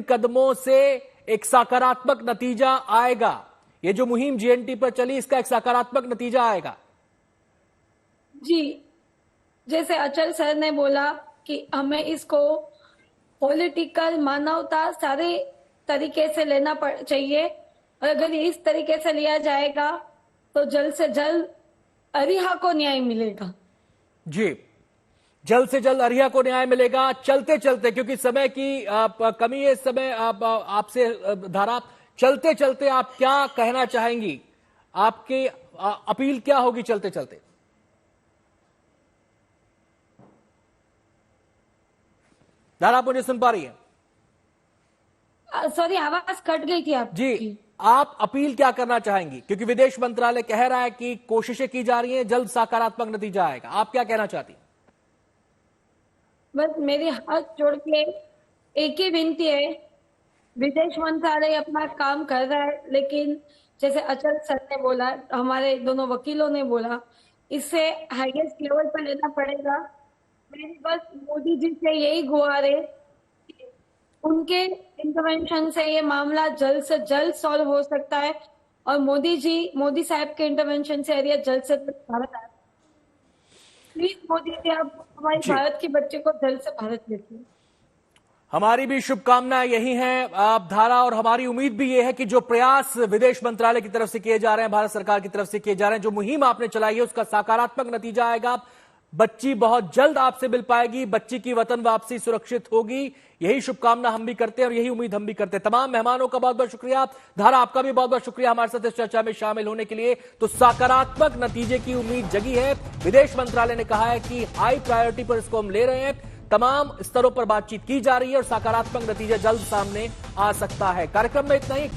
कदमों से एक सकारात्मक नतीजा आएगा? ये जो मुहिम GNT पर चली, इसका एक सकारात्मक नतीजा आएगा? जी, जैसे अचल सर ने बोला कि हमें इसको पॉलिटिकल, मानवता, सारे तरीके से लेना चाहिए, और अगर ये इस तरीके से लिया जाएगा तो जल्द से जल्द अरिहा को न्याय मिलेगा। जी, जल्द से जल्द अरिहा को न्याय मिलेगा। चलते चलते, क्योंकि समय की कमी है इस समय, आपसे धारा, चलते चलते आप क्या कहना चाहेंगी? आपकी अपील क्या होगी चलते चलते? धारा, आप मुझे सुन पा रही है? सॉरी, आवाज कट गई थी आप जी। आप अपील क्या करना चाहेंगी? क्योंकि विदेश मंत्रालय कह रहा है कि कोशिशें की जा रही हैं, जल्द सकारात्मक नतीजा आएगा। आप क्या कहना चाहती? बस मेरे हाथ जोड़ के एक ही विनती है, विदेश मंत्रालय अपना काम कर रहा है, लेकिन जैसे अचल सर ने बोला, हमारे दोनों वकीलों ने बोला, इससे हाईएस्ट लेवल पर लेना पड़ेगा। मेरी बस मोदी जी से यही गुहार है कि उनके इंटरवेंशन से ये मामला जल्द से जल्द सॉल्व हो सकता है, और मोदी साहब के इंटरवेंशन से एरिया जल्द से जल्द भारत आए। प्लीज मोदी जी, आप हमारी भारत के बच्चे को जल्द से भारत लेते हैं। हमारी भी शुभकामनाएं यही हैं आप धारा, और हमारी उम्मीद भी ये है कि जो प्रयास विदेश मंत्रालय की तरफ से किए जा रहे हैं, भारत सरकार की तरफ से किए जा रहे हैं, जो मुहिम आपने चलाई है, उसका सकारात्मक नतीजा आएगा। बच्ची बहुत जल्द आपसे मिल पाएगी, बच्ची की वतन वापसी सुरक्षित होगी, यही शुभकामना हम भी करते हैं और यही उम्मीद हम भी करते हैं। तमाम मेहमानों का बहुत बहुत शुक्रिया। धारा, आपका भी बहुत बहुत शुक्रिया हमारे साथ इस चर्चा में शामिल होने के लिए। तो सकारात्मक नतीजे की उम्मीद जगी है। विदेश मंत्रालय ने कहा है कि हाई प्रायोरिटी पर इसको हम ले रहे हैं, तमाम स्तरों पर बातचीत की जा रही है और सकारात्मक नतीजा जल्द सामने आ सकता है। कार्यक्रम में इतना ही।